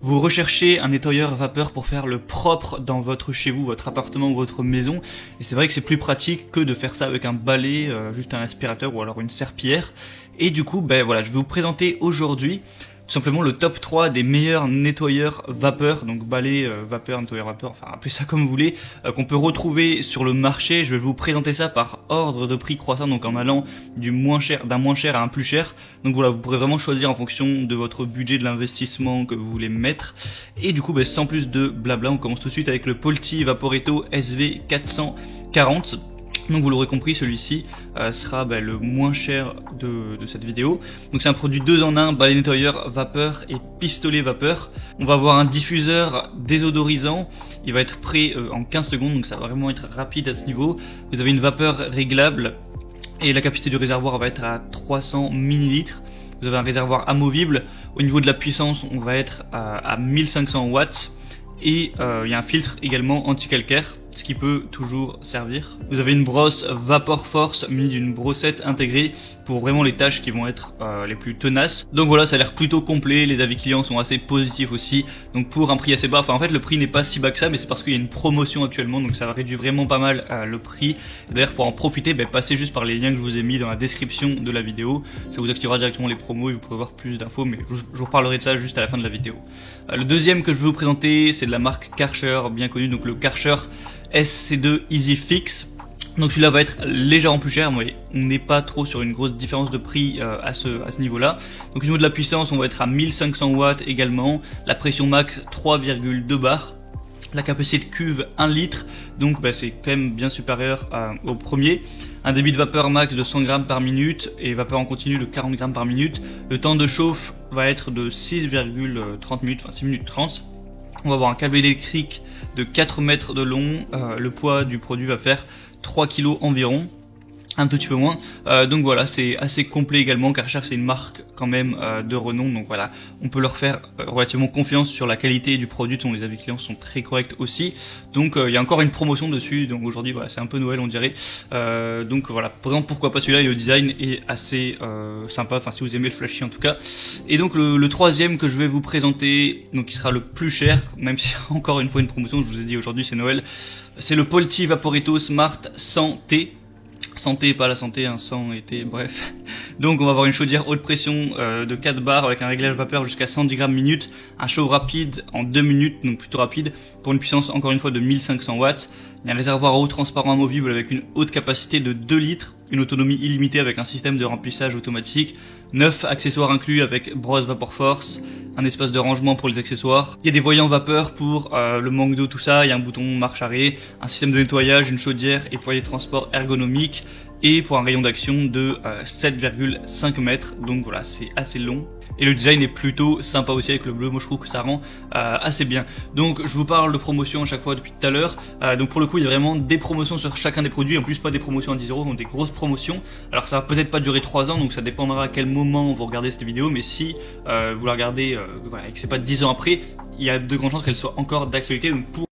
Vous recherchez un nettoyeur vapeur pour faire le propre dans votre chez vous, votre appartement ou votre maison. Et c'est vrai que c'est plus pratique que de faire ça avec un balai, juste un aspirateur ou alors une serpillière. Et du coup, voilà, je vais vous présenter aujourd'hui tout simplement le top 3 des meilleurs nettoyeurs vapeur, donc balai, vapeur, nettoyeur vapeur, enfin appelez ça comme vous voulez, qu'on peut retrouver sur le marché. Je vais vous présenter ça par ordre de prix croissant, donc en allant d'un moins cher à un plus cher. Donc voilà, vous pourrez vraiment choisir en fonction de votre budget, de l'investissement que vous voulez mettre. Et du coup, sans plus de blabla, on commence tout de suite avec le Polti Vaporetto SV440. Donc vous l'aurez compris, celui-ci sera le moins cher de cette vidéo. Donc c'est un produit 2 en 1, balai nettoyeur vapeur et pistolet vapeur. On va avoir un diffuseur désodorisant, il va être prêt en 15 secondes, donc ça va vraiment être rapide à ce niveau. Vous avez une vapeur réglable et la capacité du réservoir va être à 300 ml. Vous avez un réservoir amovible, au niveau de la puissance on va être à 1500 watts. Et il y a un filtre également anti-calcaire, ce qui peut toujours servir. Vous avez une brosse Vapor Force munie d'une brossette intégrée pour vraiment les tâches qui vont être les plus tenaces. Donc voilà, ça a l'air plutôt complet, les avis clients sont assez positifs aussi. Donc pour un prix assez bas, enfin en fait le prix n'est pas si bas que ça, mais c'est parce qu'il y a une promotion actuellement, donc ça va réduire vraiment pas mal le prix. D'ailleurs pour en profiter, passez juste par les liens que je vous ai mis dans la description de la vidéo. Ça vous activera directement les promos et vous pourrez voir plus d'infos, mais je vous reparlerai de ça juste à la fin de la vidéo. Le deuxième que je vais vous présenter, c'est de la marque Karcher, bien connue, donc le Karcher SC2 Easy Fix. Donc celui-là va être légèrement plus cher, mais on n'est pas trop sur une grosse différence de prix à ce niveau-là. Donc au niveau de la puissance, on va être à 1500 watts également. La pression max 3,2 bars. La capacité de cuve 1 litre, donc c'est quand même bien supérieur au premier. Un débit de vapeur max de 100 grammes par minute et vapeur en continu de 40 grammes par minute. Le temps de chauffe va être de 6,30 minutes, enfin 6 minutes 30. On va avoir un câble électrique de 4 mètres de long. Le poids du produit va faire 3 kg environ. Un tout petit peu moins, donc voilà, c'est assez complet également. Karcher c'est une marque quand même de renom, donc voilà, on peut leur faire relativement confiance sur la qualité du produit, dont les avis clients sont très corrects aussi. Donc il y a encore une promotion dessus, donc aujourd'hui voilà, c'est un peu Noël on dirait, donc voilà, par exemple pourquoi pas celui-là, et le design est assez sympa, enfin si vous aimez le flashy en tout cas. Et donc le troisième que je vais vous présenter, donc qui sera le plus cher, même si encore une fois une promotion, je vous ai dit aujourd'hui c'est Noël, c'est le Polti Vaporetto Smart 100T. Santé, pas la santé, hein, sans été, bref. Donc on va avoir une chaudière haute pression de 4 bars avec un réglage vapeur jusqu'à 110 grammes minute, un chauffe rapide en 2 minutes, donc plutôt rapide, pour une puissance encore une fois de 1500 watts. Il y a un réservoir à eau transparent amovible avec une haute capacité de 2 litres, une autonomie illimitée avec un système de remplissage automatique, 9 accessoires inclus avec brosse Vapor Force, un espace de rangement pour les accessoires. Il y a des voyants vapeur pour le manque d'eau, tout ça, il y a un bouton marche arrêt, un système de nettoyage, une chaudière et poignée de transport ergonomique, et pour un rayon d'action de 7,5 mètres, donc voilà, c'est assez long. Et le design est plutôt sympa aussi avec le bleu, moi je trouve que ça rend assez bien. Donc je vous parle de promotion à chaque fois depuis tout à l'heure, donc pour le coup il y a vraiment des promotions sur chacun des produits, en plus pas des promotions à 10 €, donc des grosses promotions. Alors ça va peut-être pas durer 3 ans, donc ça dépendra à quel moment vous regardez cette vidéo, mais si vous la regardez voilà, et que c'est pas 10 ans après, il y a de grandes chances qu'elle soit encore d'actualité, donc pour